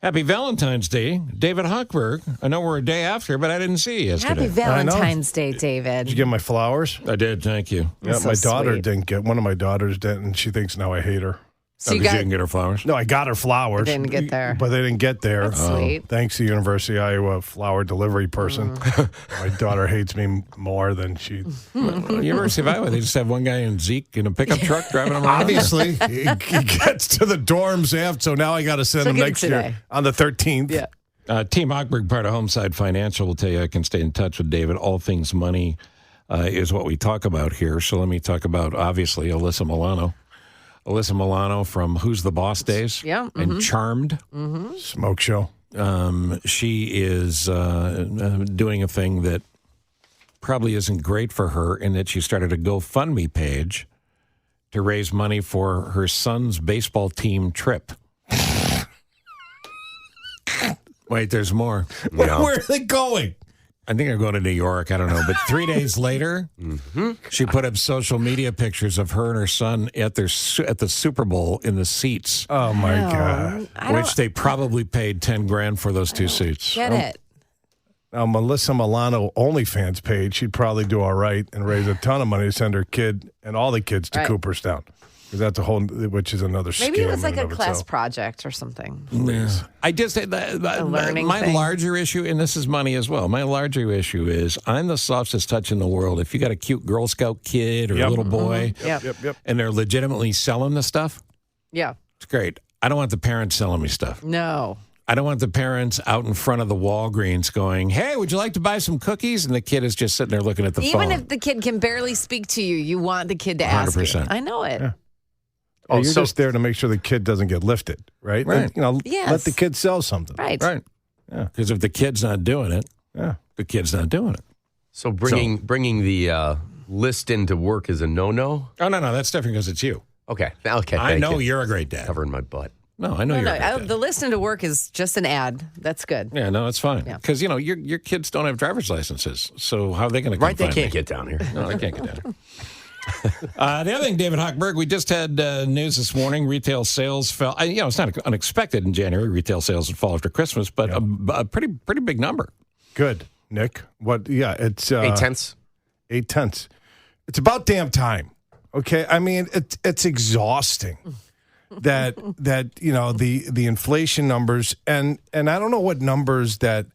Happy Valentine's Day, David Hochberg. I know we're a day after, but I didn't see you yesterday. Happy Valentine's Day, David. Did you get my flowers? I did, thank you. Yeah, so my daughter sweet. didn't get. One of my daughters didn't, and she thinks now I hate her. So you you didn't get her flowers? No, I got her flowers. They didn't get there. But they didn't get there. That's sweet. Thanks to University of Iowa flower delivery person. My daughter hates me more than she... University of Iowa, they just have one guy in Zeke in a pickup truck driving them around. Obviously, he gets to the dorms after, so now I got to send him get next today. year on the 13th. Yeah. Team Hochberg, part of Homeside Financial, will tell you I can stay in touch with David. All things money is what we talk about here. So let me talk about, obviously, Alyssa Milano. Alyssa Milano from Who's the Boss Days and Charmed. Smoke show. She is doing a thing that probably isn't great for her in that she started a GoFundMe page to raise money for her son's baseball team trip. Wait, there's more. Where are they going? I think they're going to New York. I don't know. But 3 days later, she put up social media pictures of her and her son at the Super Bowl in the seats, Oh, my God. which they probably paid $10,000 for those two seats. Get it. Now, Melissa Milano OnlyFans page, she'd probably do all right and raise a ton of money to send her kid and all the kids to Right. Cooperstown. Because that's a whole, which is another scam. Maybe it was like in a and of class itself. project or something. I just learning my thing. larger issue, and this is money as well. My larger issue is I'm the softest touch in the world. If you got a cute Girl Scout kid or a little boy, Yep. and they're legitimately selling the stuff, Yeah. it's great. I don't want the parents selling me stuff. No. I don't want the parents out in front of the Walgreens going, "Hey, would you like to buy some cookies?" And the kid is just sitting there looking at the phone. Even if the kid can barely speak to you, you want the kid to ask you. 100%. I know it. Yeah. You're just there to make sure the kid doesn't get lifted, right? Right. And, Yes. let the kid sell something. Right. Right. Yeah. Because if the kid's not doing it, Yeah. the kid's not doing it. So bringing the list into work is a no-no? Oh, no, that's different because it's you. Okay. I thank know you. you're a great dad. Covering my butt. No, I know No, you're a great dad. the listen to work is just an ad. That's good. Yeah, no, it's fine. Yeah. Because, your kids don't have driver's licenses. So how are they going to come Right, they find can't me? get down here. No, they can't get down. The other thing, David Hochberg, we just had news this morning. Retail sales fell. It's not unexpected in January. Retail sales would fall after Christmas, but a pretty big number. Good, Nick. What? Yeah, it's 8/10. 8/10. It's about damn time. Okay, I mean it's exhausting that the inflation numbers and I don't know what numbers that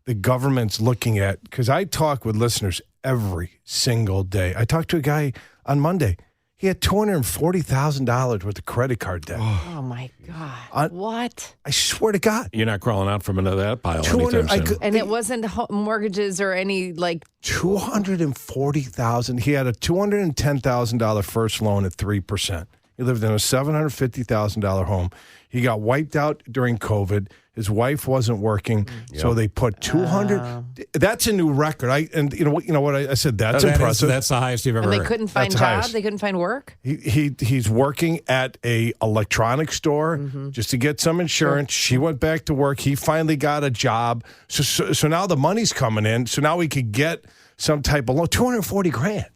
the government's looking at because I talk with listeners every single day. I talked to a guy on Monday. He had $240,000 worth of credit card debt. Oh, my God. What? I swear to God. You're not crawling out from under that pile 200 anytime soon. And it wasn't mortgages or any, like... $240,000. He had a $210,000 first loan at 3%. He lived in a $750,000 home. He got wiped out during COVID. His wife wasn't working, so they put 200. That's a new record. You know what I said. That's impressive. That's the highest you've ever And they heard. couldn't find That's the jobs? highest. They couldn't find work? He's working at a electronics store just to get some insurance. She went back to work. He finally got a job. So now the money's coming in. So now we could get some type of loan. $240,000.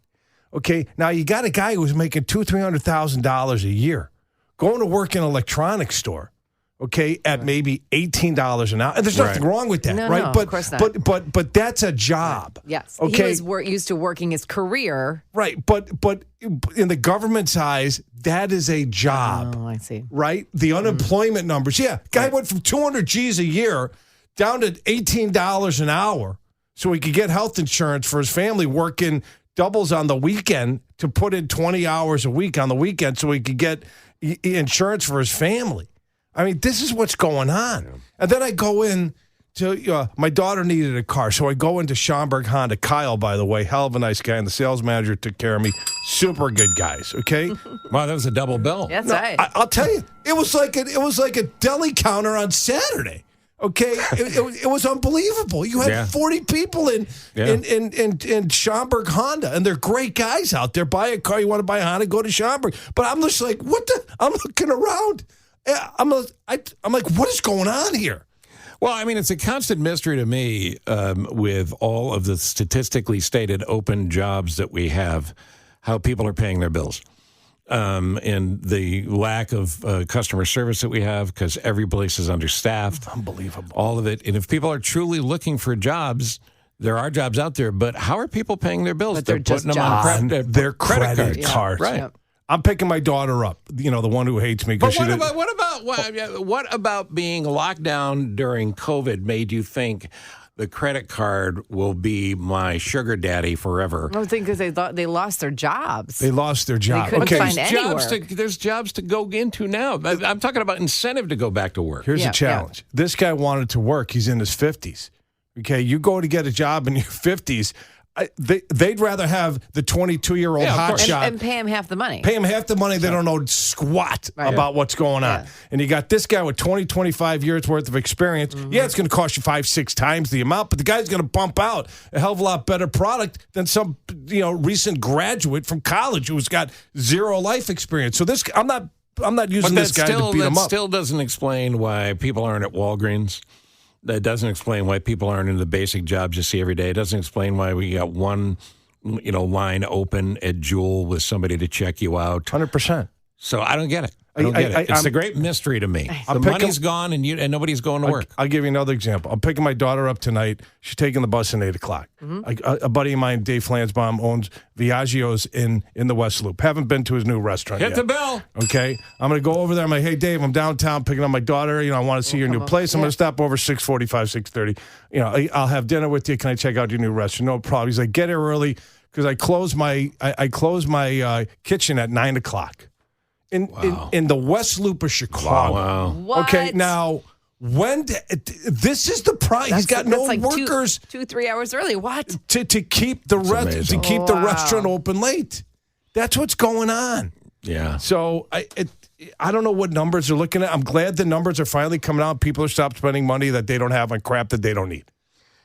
Okay, now you got a guy who's making $200,000-$300,000 a year, going to work in an electronics store. Okay, at maybe $18 an hour, and there's nothing wrong with that, No, right? no, but of course not. but that's a job. Yes. Okay. He was used to working his career. Right, but in the government's eyes, that is a job. Oh, I see. Right? The unemployment numbers. Yeah, guy went from 200 G's a year down to $18 an hour so he could get health insurance for his family working doubles on the weekend to put in 20 hours a week on the weekend so he could get insurance for his family. I mean, this is what's going on. Yeah. And then I go in to, my daughter needed a car, so I go into Schomburg Honda. Kyle, by the way, hell of a nice guy, and the sales manager took care of me. Super good guys, okay? Wow, that was a double bill. That's right. I'll tell you, it was like a deli counter on Saturday. Okay, it was unbelievable. You had 40 people in Schomburg Honda, and they're great guys out there. Buy a car, you want to buy a Honda, go to Schomburg. But I'm just like, what the? I'm looking around. I'm like, what is going on here? Well, I mean, it's a constant mystery to me with all of the statistically stated open jobs that we have, how people are paying their bills. and the lack of customer service that we have because every place is understaffed. Unbelievable. All of it. And if people are truly looking for jobs, there are jobs out there, but how are people paying their bills? But they're just putting them on their credit credit cards. Right. Yep. I'm picking my daughter up, the one who hates me. But what about being locked down during COVID made you think the credit card will be my sugar daddy forever? I think because they thought they lost their jobs. They lost their job. couldn't find There's any jobs, work. there's jobs to go into now. I'm talking about incentive to go back to work. Here's Yeah, the challenge. This guy wanted to work. He's in his 50s. Okay, you go to get a job in your 50s. They'd rather have the 22-year-old Yeah, of course. hotshot. and pay him half the money. Pay him half the money. They don't know squat Right. about what's going on. Yeah. And you got this guy with 20, 25 years worth of experience. Yeah, it's going to cost you 5-6 times the amount, but the guy's going to bump out a hell of a lot better product than some recent graduate from college who's got zero life experience. So this, I'm not using this guy to beat him that up. still doesn't explain why people aren't at Walgreens. That doesn't explain why people aren't in the basic jobs you see every day. It doesn't explain why we got one, line open at Jewel with somebody to check you out. 100%. So I don't get it. I don't get it. It's a great mystery to me. The money's gone and nobody's going to work. I'll give you another example. I'm picking my daughter up tonight. She's taking the bus at 8 o'clock. A buddy of mine, Dave Flansbaum, owns Viaggio's in the West Loop. Haven't been to his new restaurant Hit yet. the bell. Okay? I'm going to go over there. I'm like, hey, Dave, I'm downtown picking up my daughter. I want to see your new place. I'm going to stop over 6:45, 6:30. I'll have dinner with you. Can I check out your new restaurant? No problem. He's like, get here early because I close my kitchen at 9 o'clock. In the West Loop of Chicago. Wow. What? Okay, now this is the price. He's got no like workers 2-3 hours early. What? to keep the amazing. the restaurant open late. That's what's going on. Yeah. So I don't know what numbers they're looking at. I'm glad the numbers are finally coming out. People are stopped spending money that they don't have on crap that they don't need.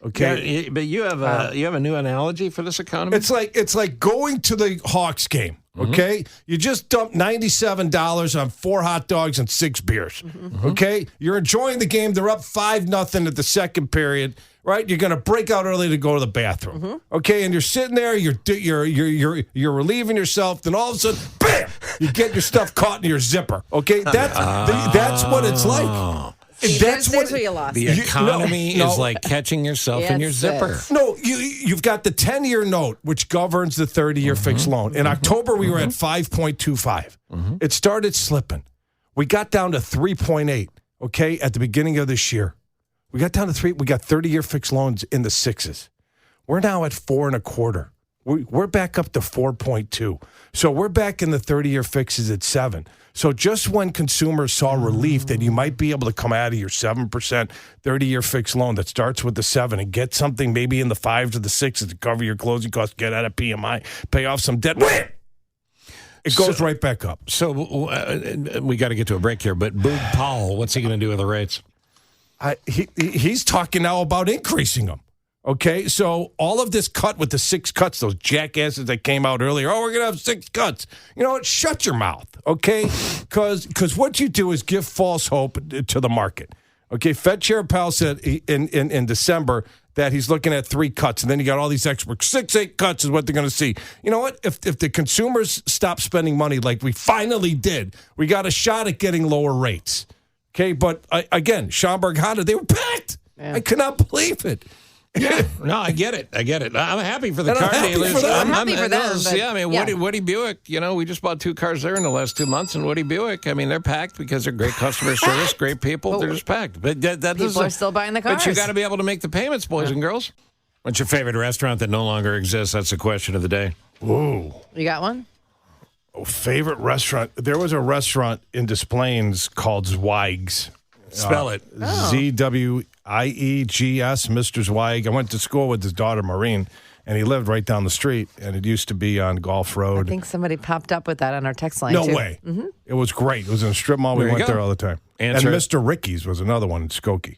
Okay, Yeah, but you have a new analogy for this economy? it's like going to the Hawks game. Okay, you just dumped $97 on 4 hot dogs and 6 beers. Okay, you're enjoying the game. They're up 5-0 at the second period. Right, you're going to break out early to go to the bathroom. Okay, and you're sitting there. You're relieving yourself. Then all of a sudden, bam! You get your stuff caught in your zipper. Okay, that's what it's like. There's where you lost. The economy is like catching yourself in your Yes, zipper. yes. No, you've got the 10-year note, which governs the 30-year fixed loan. In October, we were at 5.25. It started slipping. We got down to 3.8, okay, at the beginning of this year. We got down to 3. We got 30-year fixed loans in the 6s. We're now at 4.25. We're back up to 4.2. So we're back in the 30-year fixes at 7. So just when consumers saw relief that you might be able to come out of your 7% 30-year fixed loan that starts with the 7 and get something maybe in the 5s or the 6s to cover your closing costs, get out of PMI, pay off some debt, wham! It goes right back up. So we got to get to a break here, but Boog Powell, what's he going to do with the rates? He's talking now about increasing them. Okay, so all of this cut with the 6 cuts, those jackasses that came out earlier, we're going to have 6 cuts. You know what? Shut your mouth, okay? Because what you do is give false hope to the market. Okay, Fed Chair Powell said in December that he's looking at 3 cuts, and then you got all these experts. 6-8 cuts is what they're going to see. You know what? If the consumers stop spending money like we finally did, we got a shot at getting lower rates. Okay, but again, Schomburg Honda, they were packed. Yeah. I could not believe it. Yeah, no, I get it. I'm happy for the And car I'm happy dealers. for them. I'm happy for them, but- Yeah, I mean, Woody Buick, we just bought 2 cars there in the last 2 months, and Woody Buick, I mean, they're packed because they're great customer service, great people. They're just packed. But People are still buying the cars. But you got to be able to make the payments, boys and girls. What's your favorite restaurant that no longer exists? That's the question of the day. Ooh. You got one? Oh, favorite restaurant? There was a restaurant in Des Plaines called Zweig's. Spell it. Zwiegs, Mr. Zweig. I went to school with his daughter, Maureen, and he lived right down the street, and it used to be on Gulf Road. I think somebody popped up with that on our text line, No too. way. It was great. It was in a strip mall. We There you went go. there all the time. Answer and it. Mr. Ricky's was another one in Skokie.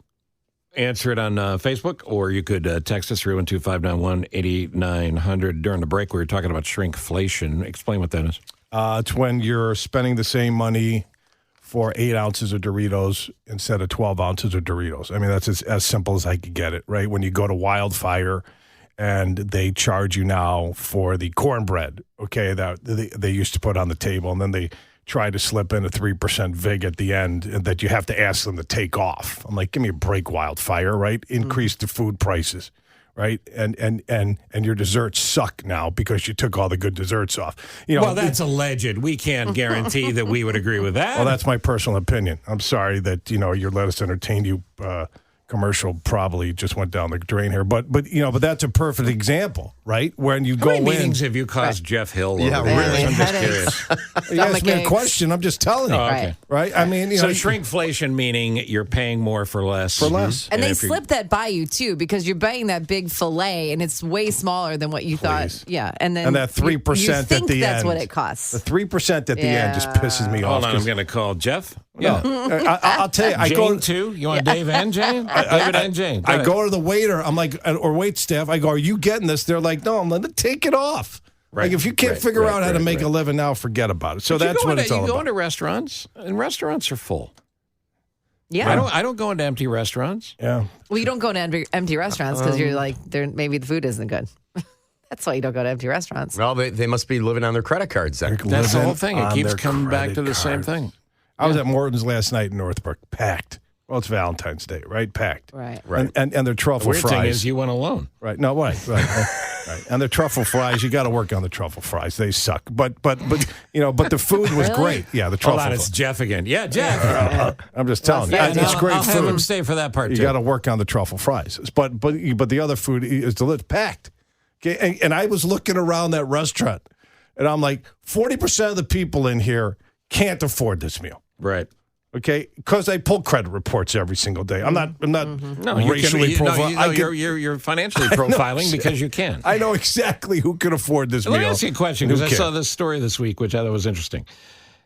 Answer it on Facebook, or you could text us 312-591-8900. During the break, we were talking about shrinkflation. Explain what that is. It's when you're spending the same money for 8 ounces of Doritos instead of 12 ounces of Doritos. I mean, that's as simple as I could get it, right? When you go to Wildfire and they charge you now for the cornbread, okay, that they used to put on the table, and then they try to slip in a 3% VIG at the end that you have to ask them to take off. I'm like, give me a break, Wildfire, right? Increase the food prices, right? And your desserts suck now because you took all the good desserts off. Well, that's alleged. We can't guarantee that we would agree with that. Well, that's my personal opinion. I'm sorry that, your Let Us Entertain You commercial probably just went down the drain here, but that's a perfect example, right? When you go How many in, meetings have you caused Jeff Hill? Yeah, over the really. years? I'm just Headaches. curious. you asked me a question. I'm just telling you, Oh, okay. right? I mean, So shrinkflation meaning you're paying more for less. For less. And they if you're- slip that by you too, because you're buying that big fillet and it's way smaller than what you thought. Yeah, and then that 3% you at think the that's end. what it costs. The 3% at the end just pisses me off. Hold on, I'm 'cause- going to call Jeff. No, I'll tell you. I Jane go too. You want Dave and Jane? David and Jane. I go to the waiter. I'm like, or wait staff. I go, are you getting this? They're like, no. I'm going to take it off. Right, Like if you can't right, figure right, out how to right, make right. a living now, forget about it. So But that's what it's all You go about. into restaurants, and restaurants are full. Yeah. I don't go into empty restaurants. Yeah. Well, you don't go to empty restaurants because you're like, maybe the food isn't good. That's why you don't go to empty restaurants. Well, they must be living on their credit cards then. That's the Living whole thing. It on keeps their coming back credit to the same cards. thing. I was at Morton's last night in Northbrook, packed. Well, it's Valentine's Day, right? Packed. Right. Right. And their The truffle weird fries. thing is you went alone. Right. No, right. Right. And the truffle fries, you got to work on the truffle fries. They suck. But but the food was Really? great. Yeah, the Hold truffle on, it's fries. Jeff again. Yeah, Jeff. I'm just telling you. Yeah, It's great I'll have him food. stay for that part You too. got to work on the truffle fries. But the other food is delicious, packed. Okay, and I was looking around that restaurant, and I'm like, 40% of the people in here can't afford this meal. Right. Okay, because I pull credit reports every single day. I'm not No, you racially can, profiling. you're financially profiling because you can. I know exactly who can afford this Let meal. me ask you a question Who because I can't. saw this story this week, which I thought was interesting.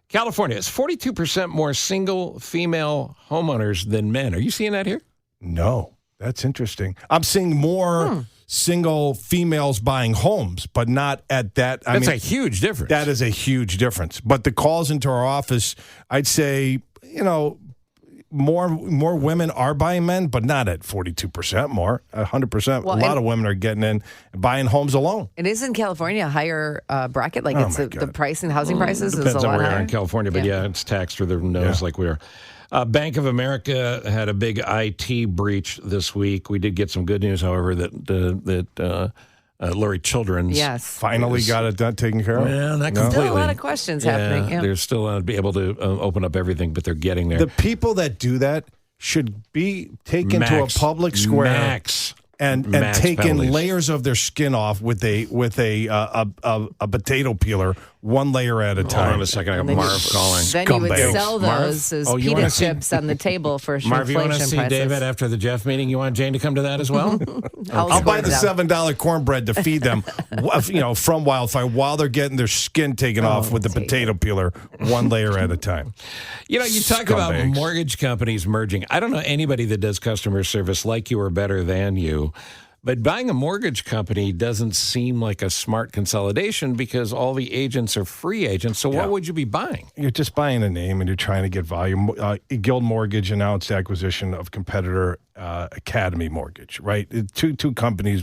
California is 42% more single female homeowners than men. Are you seeing that here? No, that's interesting. I'm seeing more single females buying homes, but not at that. That's a huge difference. That is a huge difference. But the calls into our office, I'd say, more women are buying men, but not at 42% more, 100%. Well, a lot of women are getting in and buying homes alone. It is in California a higher bracket. Like Oh, it's my the God. pricing, housing prices is a Depends on lot where you are higher. in California, but yeah, it's taxed through their nose like we are. Bank of America had a big IT breach this week. We did get some good news, however, that Larry Children's Yes. Finally got it done, taken care of. Well, not Still completely. a lot of questions happening. Yeah. They're still be able to open up everything, but they're getting there. The people that do that should be taken to a public square and max taken penalties. layers of their skin off with a potato peeler, one layer at a Hold time. on a second. I got then you- Marv calling. Then you would Scumbags. sell Marv? those as Oh, you wanna pita see- chips on the table for Marv, you want to shrinkflation see prices. David after the Jeff meeting? You want Jane to come to that as well? I'll buy the $7. $7 cornbread to feed them, from Wildfire while they're getting their skin taken off with the take potato peeler, one layer at a time. You talk about Scumbags. mortgage companies merging. I don't know anybody that does customer service like you or better than you. But buying a mortgage company doesn't seem like a smart consolidation because all the agents are free agents. So what would you be buying? You're just buying a name and you're trying to get volume. Guild Mortgage announced acquisition of competitor Academy Mortgage, right? Two companies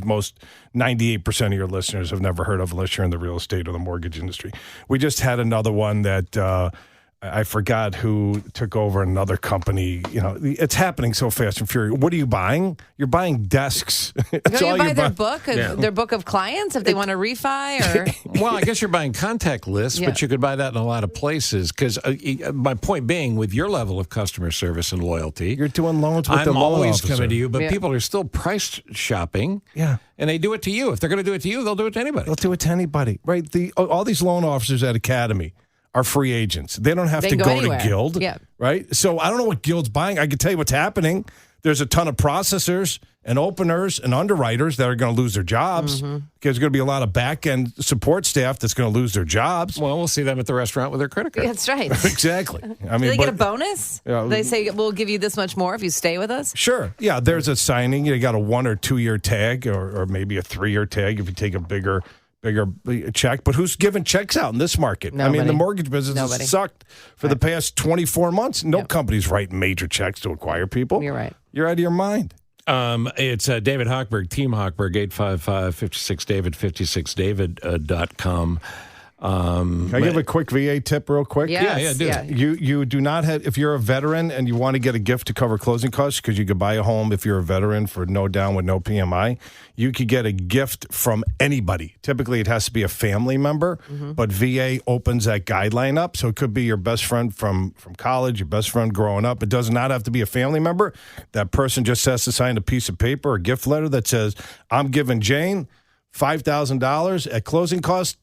98% of your listeners have never heard of unless you're in the real estate or the mortgage industry. We just had another one that I forgot who took over another company. It's happening so fast and furious. What are you buying? You're buying desks. That's Don't all you buy you're their buying. their book of clients if they want to refi or Well, I guess you're buying contact lists, but you could buy that in a lot of places. Because my point being, with your level of customer service and loyalty, You're doing loans with the I'm loan always officer. coming to you, but Yeah. people are still price shopping. Yeah. And they do it to you. If they're going to do it to you, they'll do it to anybody. They'll do it to anybody, right? All these loan officers at Academy are free agents. They don't have They to can go go anywhere. to Guild, Yeah. right? So I don't know what Guild's buying. I can tell you what's happening. There's a ton of processors and openers and underwriters that are going to lose their jobs because there's going to be a lot of back-end support staff that's going to lose their jobs. Well, we'll see them at the restaurant with their credit card. that's right. Exactly. I Do mean, they get a but- bonus? They say we'll give you this much more if you stay with us. Sure. Yeah, there's a signing. You got a 1 or 2 year tag or maybe a 3 year tag if you take a bigger check. But who's giving checks out in this market? I mean, Nobody. the mortgage business Nobody. has sucked for the past 24 months. No company's writing major checks to acquire people. You're right. You're out of your mind. It's David Hochberg, Team Hochberg, 855-56-DAVID, 56david.com. Can I give a quick VA tip real quick? Yes, do it. You do not have, if you're a veteran and you want to get a gift to cover closing costs, because you could buy a home if you're a veteran for no down with no PMI, you could get a gift from anybody. Typically, it has to be a family member, but VA opens that guideline up. So it could be your best friend from college, your best friend growing up. It does not have to be a family member. That person just has to sign a piece of paper, a gift letter that says, I'm giving Jane $5,000 at closing costs.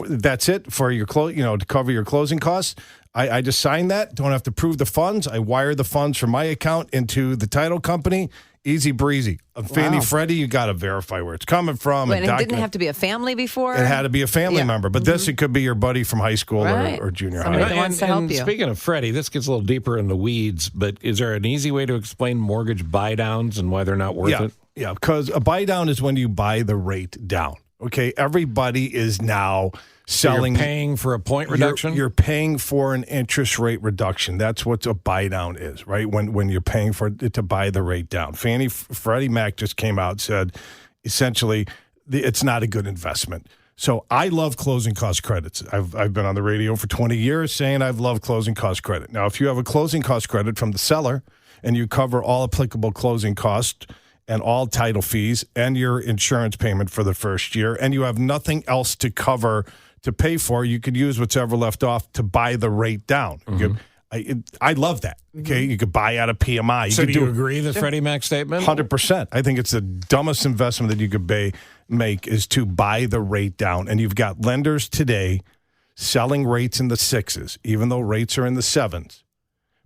That's it for your to cover your closing costs. I just sign that. Don't have to prove the funds. I wire the funds from my account into the title company. Easy breezy. Fannie Freddie, you got to verify where it's coming from. Wait, and it didn't have to be a family before? It had to be a family member. But this, it could be your buddy from high school or junior Somebody high. that wants to help you. Speaking of Freddie, this gets a little deeper in the weeds, but is there an easy way to explain mortgage buy downs and why they're not worth it? Yeah, because a buy down is when you buy the rate down. Okay, everybody is now selling. So you're paying for a point reduction? You're paying for an interest rate reduction. That's what a buy down is, right? When you're paying for it to buy the rate down. Freddie Mac just came out and said, essentially, it's not a good investment. So I love closing cost credits. I've been on the radio for 20 years saying I've loved closing cost credit. Now, if you have a closing cost credit from the seller and you cover all applicable closing costs and all title fees and your insurance payment for the first year, and you have nothing else to cover to pay for, you could use whatever left off to buy the rate down. I love that. Okay, you could buy out of PMI. So do you agree with the Freddie Mac statement? 100%. I think it's the dumbest investment that you could make is to buy the rate down. And you've got lenders today selling rates in the 6s, even though rates are in the 7s.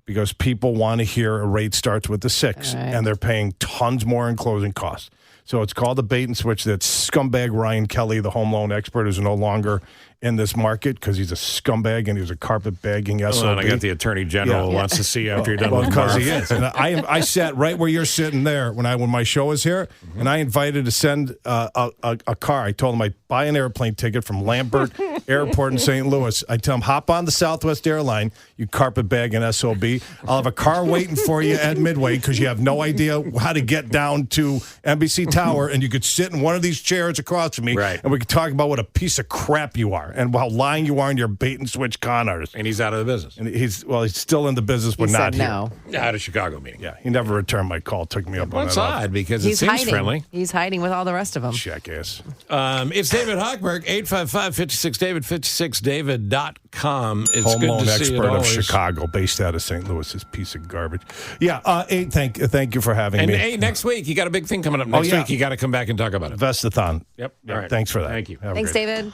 Because people want to hear a rate starts with the 6, and they're paying tons more in closing costs. So it's called a bait and switch that scumbag Ryan Kelly, the home loan expert, is no longer in this market because he's a scumbag and he's a carpet-bagging SOB. Well, I got the Attorney General who wants to see you after you're done with because Marv. he is. And I sat right where you're sitting there when my show was here, and I invited to send a car. I told him I'd buy an airplane ticket from Lambert Airport in St. Louis. I tell him, hop on the Southwest airline, you carpetbagging SOB. I'll have a car waiting for you at Midway because you have no idea how to get down to NBC Tower, and you could sit in one of these chairs across from me, and we could talk about what a piece of crap you are and how lying you are and you're bait and switch con artist. And he's out of the business. And he's still in the business, but He not said here. no. Yeah, at a Chicago meeting. Yeah, he never returned my call. Took me up on That's that. odd because it He's seems hiding. friendly. He's hiding with all the rest of them. Jackass. It's David Hochberg, 855-56-DAVID, 56david.com. It's Home good loan to see expert it of always. Chicago, based out of St. Louis. This piece of garbage. Yeah, thank you for having And me. hey, next week, you got a big thing coming up. Next yeah. week, you got to come back and talk about it. Vestathon. Yep. All right. Thanks for that. Thank you. Have a Thanks, great- David.